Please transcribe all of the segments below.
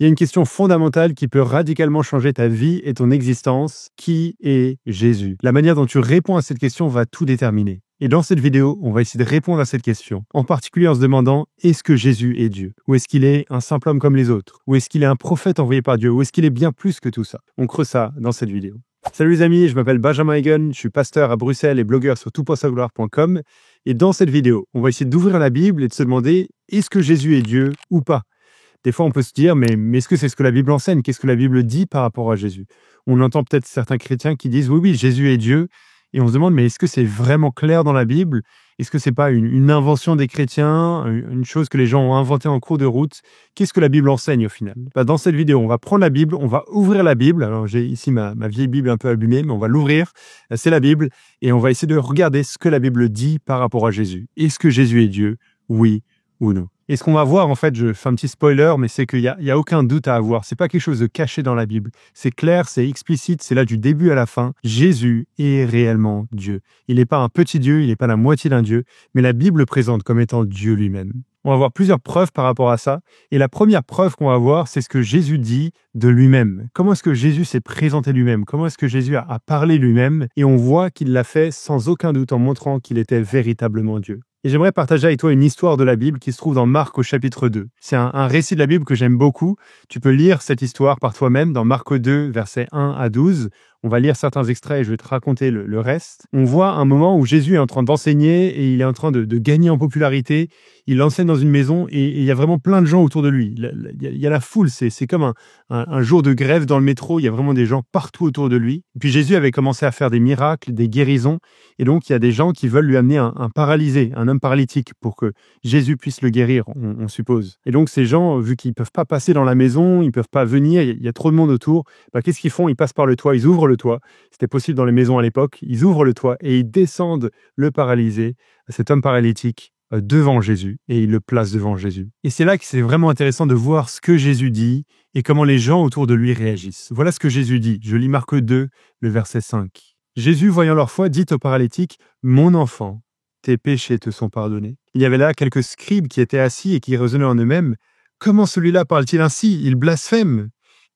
Il y a une question fondamentale qui peut radicalement changer ta vie et ton existence. Qui est Jésus? La manière dont tu réponds à cette question va tout déterminer. Et dans cette vidéo, on va essayer de répondre à cette question, en particulier en se demandant, est-ce que Jésus est Dieu? Ou est-ce qu'il est un simple homme comme les autres? Ou est-ce qu'il est un prophète envoyé par Dieu? Ou est-ce qu'il est bien plus que tout ça? On creuse ça dans cette vidéo. Salut les amis, je m'appelle Benjamin Hagen, je suis pasteur à Bruxelles et blogueur sur toutpoursagloire.com. Et dans cette vidéo, on va essayer d'ouvrir la Bible et de se demander, est-ce que Jésus est Dieu ou pas? Des fois, on peut se dire, mais est-ce que c'est ce que la Bible enseigne? Qu'est-ce que la Bible dit par rapport à Jésus? On entend peut-être certains chrétiens qui disent, oui, Jésus est Dieu. Et on se demande, mais est-ce que c'est vraiment clair dans la Bible? Est-ce que c'est pas une invention des chrétiens, une chose que les gens ont inventée en cours de route? Qu'est-ce que la Bible enseigne au final? Dans cette vidéo, on va prendre la Bible, on va ouvrir la Bible. Alors j'ai ici ma vieille Bible un peu abîmée, mais on va l'ouvrir. C'est la Bible. Et on va essayer de regarder ce que la Bible dit par rapport à Jésus. Est-ce que Jésus est Dieu? Oui ou non? Et ce qu'on va voir, en fait, je fais un petit spoiler, mais c'est qu'il y a aucun doute à avoir. C'est pas quelque chose de caché dans la Bible. C'est clair, c'est explicite, c'est là du début à la fin. Jésus est réellement Dieu. Il n'est pas un petit Dieu, il n'est pas la moitié d'un Dieu, mais la Bible le présente comme étant Dieu lui-même. On va voir plusieurs preuves par rapport à ça. Et la première preuve qu'on va voir, c'est ce que Jésus dit de lui-même. Comment est-ce que Jésus s'est présenté lui-même? Comment est-ce que Jésus a parlé lui-même? Et on voit qu'il l'a fait sans aucun doute en montrant qu'il était véritablement Dieu. Et j'aimerais partager avec toi une histoire de la Bible qui se trouve dans Marc au chapitre 2. C'est un récit de la Bible que j'aime beaucoup. Tu peux lire cette histoire par toi-même dans Marc 2, versets 1 à 12. On va lire certains extraits et je vais te raconter le reste. On voit un moment où Jésus est en train d'enseigner et il est en train de gagner en popularité. Il enseigne dans une maison et il y a vraiment plein de gens autour de lui. Il y a la foule, c'est comme un jour de grève dans le métro. Il y a vraiment des gens partout autour de lui. Et puis Jésus avait commencé à faire des miracles, des guérisons. Et donc il y a des gens qui veulent lui amener un paralysé, un homme paralytique pour que Jésus puisse le guérir, on suppose. Et donc ces gens, vu qu'ils ne peuvent pas passer dans la maison, ils ne peuvent pas venir, il y a trop de monde autour, qu'est-ce qu'ils font? Ils passent par le toit, ils ouvrent le toit. C'était possible dans les maisons à l'époque. Ils ouvrent le toit et ils descendent le paralysé, cet homme paralytique, devant Jésus et ils le placent devant Jésus. Et c'est là que c'est vraiment intéressant de voir ce que Jésus dit et comment les gens autour de lui réagissent. Voilà ce que Jésus dit. Je lis Marc 2, le verset 5. Jésus, voyant leur foi, dit au paralytique, « Mon enfant, tes péchés te sont pardonnés. » Il y avait là quelques scribes qui étaient assis et qui raisonnaient en eux-mêmes. « Comment celui-là parle-t-il ainsi? Il blasphème.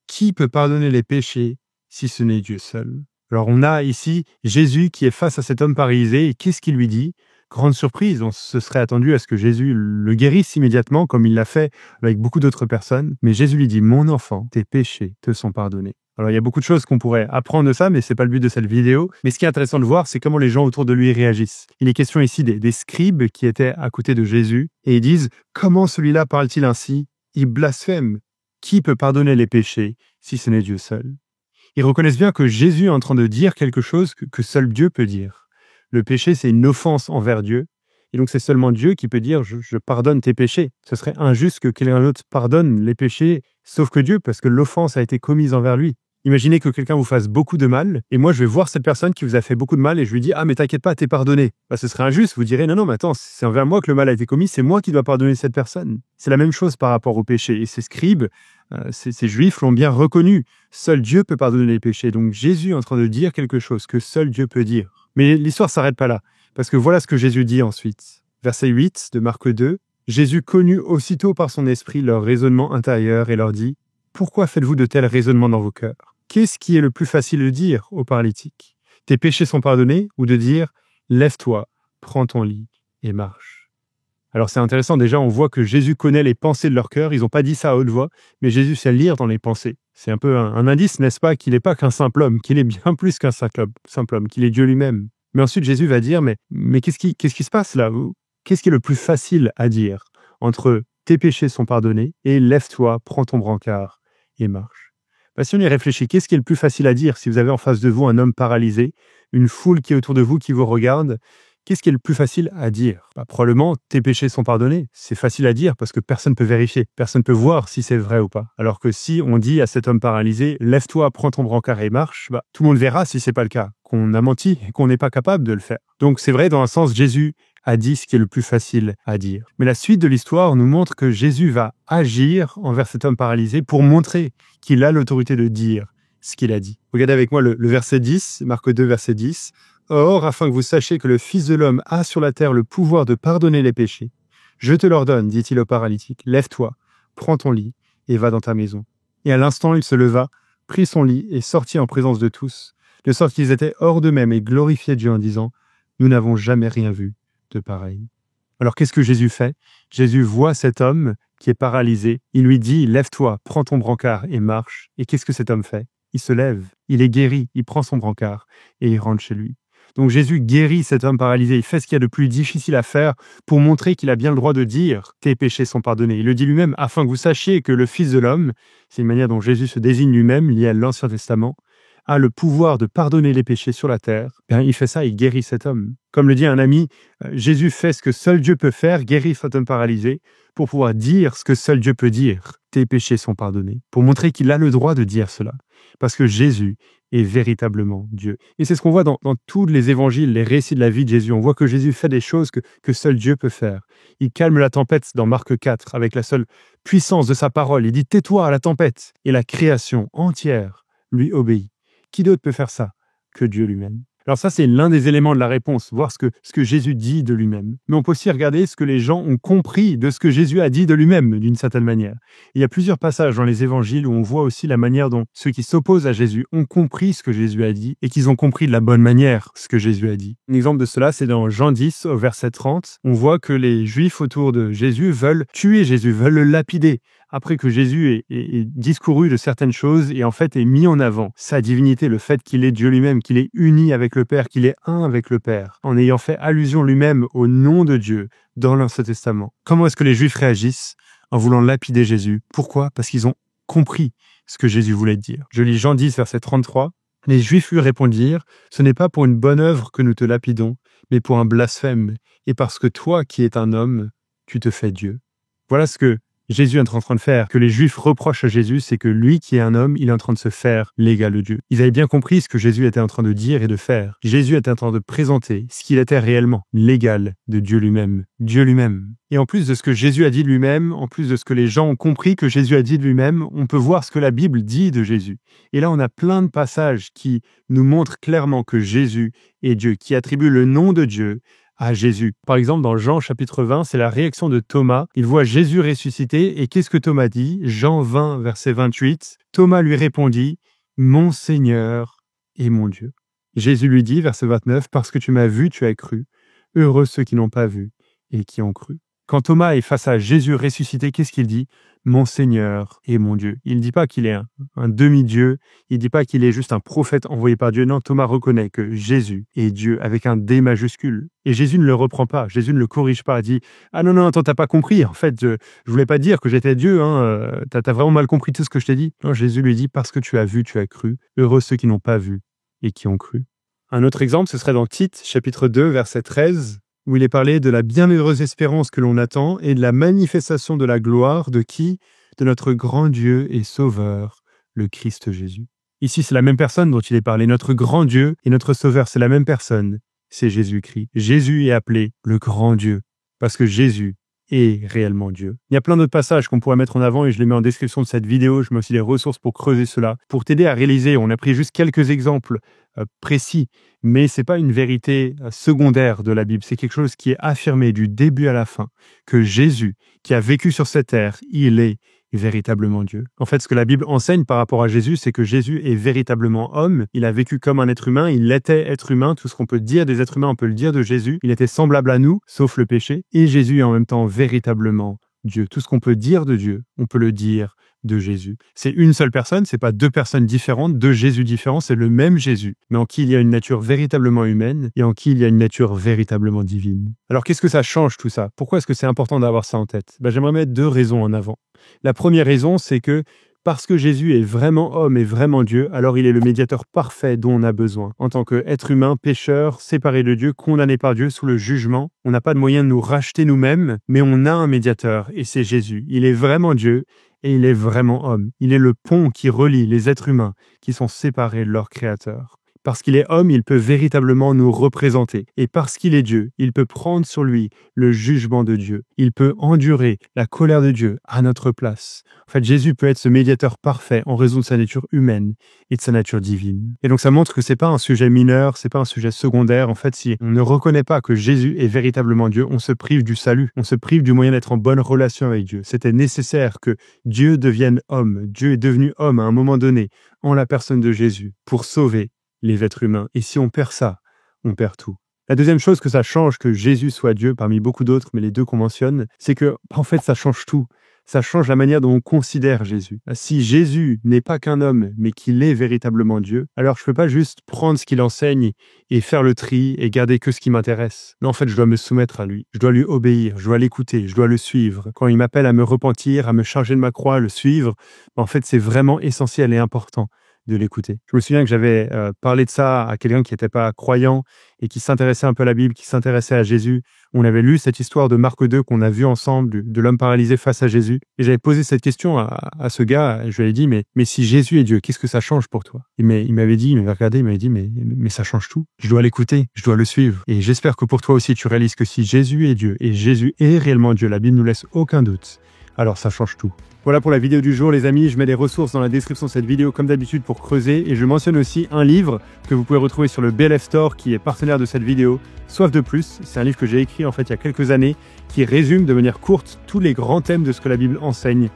Qui peut pardonner les péchés si ce n'est Dieu seul? » Alors on a ici Jésus qui est face à cet homme paralysé et qu'est-ce qu'il lui dit? Grande surprise, on se serait attendu à ce que Jésus le guérisse immédiatement comme il l'a fait avec beaucoup d'autres personnes. Mais Jésus lui dit, « Mon enfant, tes péchés te sont pardonnés. » Alors, il y a beaucoup de choses qu'on pourrait apprendre de ça, mais c'est pas le but de cette vidéo. Mais ce qui est intéressant de voir, c'est comment les gens autour de lui réagissent. Il est question ici des scribes qui étaient à côté de Jésus et ils disent « Comment celui-là parle-t-il ainsi? Il blasphème. Qui peut pardonner les péchés si ce n'est Dieu seul ?» Ils reconnaissent bien que Jésus est en train de dire quelque chose que seul Dieu peut dire. Le péché, c'est une offense envers Dieu. Et donc, c'est seulement Dieu qui peut dire « Je pardonne tes péchés ». Ce serait injuste que quelqu'un d'autre pardonne les péchés, sauf que Dieu, parce que l'offense a été commise envers lui. Imaginez que quelqu'un vous fasse beaucoup de mal, et moi je vais voir cette personne qui vous a fait beaucoup de mal, et je lui dis « Ah, mais t'inquiète pas, t'es pardonné. » Ce serait injuste, vous direz « Non, mais attends, c'est envers moi que le mal a été commis, c'est moi qui dois pardonner cette personne. » C'est la même chose par rapport au péché. Et ces scribes, ces juifs l'ont bien reconnu. Seul Dieu peut pardonner les péchés. Donc Jésus est en train de dire quelque chose que seul Dieu peut dire. Mais l'histoire s'arrête pas là, parce que voilà ce que Jésus dit ensuite. Verset 8 de Marc 2. Jésus connut aussitôt par son esprit leur raisonnement intérieur et leur dit « Pourquoi faites-vous de tels raisonnements dans vos cœurs? Qu'est-ce qui est le plus facile de dire au paralytique? Tes péchés sont pardonnés, ou de dire « Lève-toi, prends ton lit et marche ». Alors c'est intéressant, déjà on voit que Jésus connaît les pensées de leur cœur. Ils n'ont pas dit ça à haute voix, mais Jésus sait lire dans les pensées. C'est un peu un indice, n'est-ce pas, qu'il n'est pas qu'un simple homme, qu'il est bien plus qu'un simple homme, qu'il est Dieu lui-même. Mais ensuite Jésus va dire « Mais qu'est-ce qui se passe là? Qu'est-ce qui est le plus facile à dire entre « Tes péchés sont pardonnés » et « Lève-toi, prends ton brancard et marche ». Si on y réfléchit, qu'est-ce qui est le plus facile à dire si vous avez en face de vous un homme paralysé, une foule qui est autour de vous, qui vous regarde? Qu'est-ce qui est le plus facile à dire? Probablement, tes péchés sont pardonnés. C'est facile à dire parce que personne ne peut vérifier, personne ne peut voir si c'est vrai ou pas. Alors que si on dit à cet homme paralysé, lève-toi, prends ton brancard et marche, tout le monde verra si c'est pas le cas, qu'on a menti et qu'on n'est pas capable de le faire. Donc c'est vrai, dans un sens, Jésus a dit ce qui est le plus facile à dire. Mais la suite de l'histoire nous montre que Jésus va agir envers cet homme paralysé pour montrer qu'il a l'autorité de dire ce qu'il a dit. Regardez avec moi le verset 10, Marc 2, verset 10. « Or, afin que vous sachiez que le Fils de l'homme a sur la terre le pouvoir de pardonner les péchés, je te l'ordonne, dit-il au paralytique, lève-toi, prends ton lit et va dans ta maison. Et à l'instant, il se leva, prit son lit et sortit en présence de tous, de sorte qu'ils étaient hors d'eux-mêmes et glorifiaient Dieu en disant « Nous n'avons jamais rien vu de pareil. » Alors qu'est-ce que Jésus fait? Jésus voit cet homme qui est paralysé. Il lui dit « Lève-toi, prends ton brancard et marche. » Et qu'est-ce que cet homme fait? Il se lève, il est guéri, il prend son brancard et il rentre chez lui. Donc Jésus guérit cet homme paralysé, il fait ce qu'il y a de plus difficile à faire pour montrer qu'il a bien le droit de dire « tes péchés sont pardonnés ». Il le dit lui-même afin que vous sachiez que le Fils de l'homme, c'est une manière dont Jésus se désigne lui-même, lié à l'Ancien Testament, a le pouvoir de pardonner les péchés sur la terre. Bien, il fait ça, il guérit cet homme. Comme le dit un ami, Jésus fait ce que seul Dieu peut faire, guérit cet homme paralysé, pour pouvoir dire ce que seul Dieu peut dire. Tes péchés sont pardonnés. Pour montrer qu'il a le droit de dire cela. Parce que Jésus est véritablement Dieu. Et c'est ce qu'on voit dans tous les évangiles, les récits de la vie de Jésus. On voit que Jésus fait des choses que seul Dieu peut faire. Il calme la tempête dans Marc 4 avec la seule puissance de sa parole. Il dit « Tais-toi à la tempête » et la création entière lui obéit. Qui d'autre peut faire ça que Dieu lui-même? Alors ça, c'est l'un des éléments de la réponse, voir ce que Jésus dit de lui-même. Mais on peut aussi regarder ce que les gens ont compris de ce que Jésus a dit de lui-même, d'une certaine manière. Il y a plusieurs passages dans les évangiles où on voit aussi la manière dont ceux qui s'opposent à Jésus ont compris ce que Jésus a dit et qu'ils ont compris de la bonne manière ce que Jésus a dit. Un exemple de cela, c'est dans Jean 10, au verset 30. On voit que les Juifs autour de Jésus veulent tuer Jésus, veulent le lapider. Après que Jésus ait discouru de certaines choses et en fait ait mis en avant sa divinité, le fait qu'il est Dieu lui-même, qu'il est uni avec le Père, qu'il est un avec le Père, en ayant fait allusion lui-même au nom de Dieu dans l'Ancien Testament. Comment est-ce que les Juifs réagissent en voulant lapider Jésus? Pourquoi? Parce qu'ils ont compris ce que Jésus voulait dire. Je lis Jean 10, verset 33. Les Juifs lui répondirent, « Ce n'est pas pour une bonne œuvre que nous te lapidons, mais pour un blasphème, et parce que toi qui es un homme, tu te fais Dieu. » Voilà ce que Jésus est en train de faire, que les Juifs reprochent à Jésus, c'est que lui qui est un homme, il est en train de se faire l'égal de Dieu. Ils avaient bien compris ce que Jésus était en train de dire et de faire. Jésus était en train de présenter ce qu'il était réellement, l'égal de Dieu lui-même. Dieu lui-même. Et en plus de ce que Jésus a dit de lui-même, en plus de ce que les gens ont compris que Jésus a dit de lui-même, on peut voir ce que la Bible dit de Jésus. Et là, on a plein de passages qui nous montrent clairement que Jésus est Dieu, qui attribue le nom de Dieu à Jésus. Par exemple, dans Jean chapitre 20, c'est la réaction de Thomas. Il voit Jésus ressuscité et qu'est-ce que Thomas dit? Jean 20, verset 28. Thomas lui répondit, « Mon Seigneur et mon Dieu. » Jésus lui dit, verset 29, « Parce que tu m'as vu, tu as cru. Heureux ceux qui n'ont pas vu et qui ont cru. » Quand Thomas est face à Jésus ressuscité, qu'est-ce qu'il dit? Mon Seigneur et mon Dieu. Il ne dit pas qu'il est un demi-dieu, il ne dit pas qu'il est juste un prophète envoyé par Dieu. Non, Thomas reconnaît que Jésus est Dieu avec un D majuscule. Et Jésus ne le reprend pas, Jésus ne le corrige pas. Il dit « Ah non, attends, t'as pas compris. En fait, je voulais pas dire que j'étais Dieu. T'as vraiment mal compris tout ce que je t'ai dit. » Non, Jésus lui dit « Parce que tu as vu, tu as cru. Heureux ceux qui n'ont pas vu et qui ont cru. » Un autre exemple, ce serait dans Tite, chapitre 2, verset 13. Où il est parlé de la bienheureuse espérance que l'on attend et de la manifestation de la gloire de qui? De notre grand Dieu et Sauveur, le Christ Jésus. Ici, c'est la même personne dont il est parlé. Notre grand Dieu et notre Sauveur, c'est la même personne. C'est Jésus-Christ. Jésus est appelé le grand Dieu, parce que Jésus est réellement Dieu. Il y a plein d'autres passages qu'on pourrait mettre en avant et je les mets en description de cette vidéo. Je mets aussi des ressources pour creuser cela, pour t'aider à réaliser. On a pris juste quelques exemples précis, mais c'est pas une vérité secondaire de la Bible. C'est quelque chose qui est affirmé du début à la fin, que Jésus, qui a vécu sur cette terre, il est véritablement Dieu. En fait, ce que la Bible enseigne par rapport à Jésus, c'est que Jésus est véritablement homme. Il a vécu comme un être humain, il était être humain. Tout ce qu'on peut dire des êtres humains, on peut le dire de Jésus. Il était semblable à nous, sauf le péché. Et Jésus est en même temps véritablement Dieu. Tout ce qu'on peut dire de Dieu, on peut le dire de Jésus. C'est une seule personne, c'est pas deux personnes différentes, deux Jésus différents, c'est le même Jésus, mais en qui il y a une nature véritablement humaine et en qui il y a une nature véritablement divine. Alors qu'est-ce que ça change tout ça? Pourquoi est-ce que c'est important d'avoir ça en tête? J'aimerais mettre deux raisons en avant. La première raison, c'est que parce que Jésus est vraiment homme et vraiment Dieu, alors il est le médiateur parfait dont on a besoin. En tant qu'être humain, pécheur, séparé de Dieu, condamné par Dieu sous le jugement, on n'a pas de moyen de nous racheter nous-mêmes, mais on a un médiateur et c'est Jésus. Il est vraiment Dieu et il est vraiment homme. Il est le pont qui relie les êtres humains qui sont séparés de leur Créateur. Parce qu'il est homme, il peut véritablement nous représenter. Et parce qu'il est Dieu, il peut prendre sur lui le jugement de Dieu. Il peut endurer la colère de Dieu à notre place. En fait, Jésus peut être ce médiateur parfait en raison de sa nature humaine et de sa nature divine. Et donc ça montre que c'est pas un sujet mineur, c'est pas un sujet secondaire. En fait, si on ne reconnaît pas que Jésus est véritablement Dieu, on se prive du salut, on se prive du moyen d'être en bonne relation avec Dieu. C'était nécessaire que Dieu devienne homme. Dieu est devenu homme à un moment donné, en la personne de Jésus, pour sauver les êtres humains. Et si on perd ça, on perd tout. La deuxième chose que ça change que Jésus soit Dieu, parmi beaucoup d'autres, mais les deux qu'on mentionne, c'est que, en fait, ça change tout. Ça change la manière dont on considère Jésus. Si Jésus n'est pas qu'un homme, mais qu'il est véritablement Dieu, alors je ne peux pas juste prendre ce qu'il enseigne et faire le tri et garder que ce qui m'intéresse. Non, en fait, je dois me soumettre à lui. Je dois lui obéir, je dois l'écouter, je dois le suivre. Quand il m'appelle à me repentir, à me charger de ma croix, à le suivre, en fait, c'est vraiment essentiel et important de l'écouter. Je me souviens que j'avais parlé de ça à quelqu'un qui n'était pas croyant et qui s'intéressait un peu à la Bible, qui s'intéressait à Jésus. On avait lu cette histoire de Marc 2 qu'on a vu ensemble, de l'homme paralysé face à Jésus. Et j'avais posé cette question à ce gars. Je lui ai dit, mais si Jésus est Dieu, qu'est-ce que ça change pour toi? Il m'avait dit, il m'avait regardé, il m'avait dit, mais ça change tout. Je dois l'écouter, je dois le suivre. Et j'espère que pour toi aussi, tu réalises que si Jésus est Dieu et Jésus est réellement Dieu, la Bible ne nous laisse aucun doute, alors ça change tout. Voilà pour la vidéo du jour les amis, je mets les ressources dans la description de cette vidéo comme d'habitude pour creuser et je mentionne aussi un livre que vous pouvez retrouver sur le BLF Store qui est partenaire de cette vidéo, Soif de plus. C'est un livre que j'ai écrit en fait il y a quelques années qui résume de manière courte tous les grands thèmes de ce que la Bible enseigne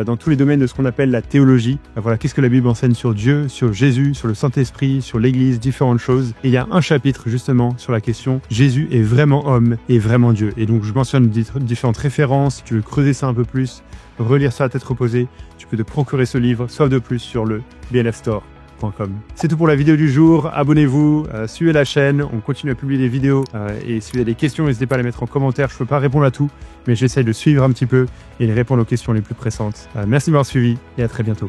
dans tous les domaines de ce qu'on appelle la théologie. Voilà, qu'est-ce que la Bible enseigne sur Dieu, sur Jésus, sur le Saint-Esprit, sur l'Église, différentes choses. Et il y a un chapitre justement sur la question Jésus est vraiment homme et vraiment Dieu. Et donc je mentionne différentes références. Si tu veux creuser ça un peu plus, relire ça à tête reposée, tu peux te procurer ce livre, Soif de plus, sur le blfstore.com. C'est tout pour la vidéo du jour. Abonnez-vous, suivez la chaîne, on continue à publier des vidéos et si vous avez des questions, n'hésitez pas à les mettre en commentaire. Je ne peux pas répondre à tout, mais j'essaye de suivre un petit peu et de répondre aux questions les plus pressantes. Merci de m'avoir suivi et à très bientôt.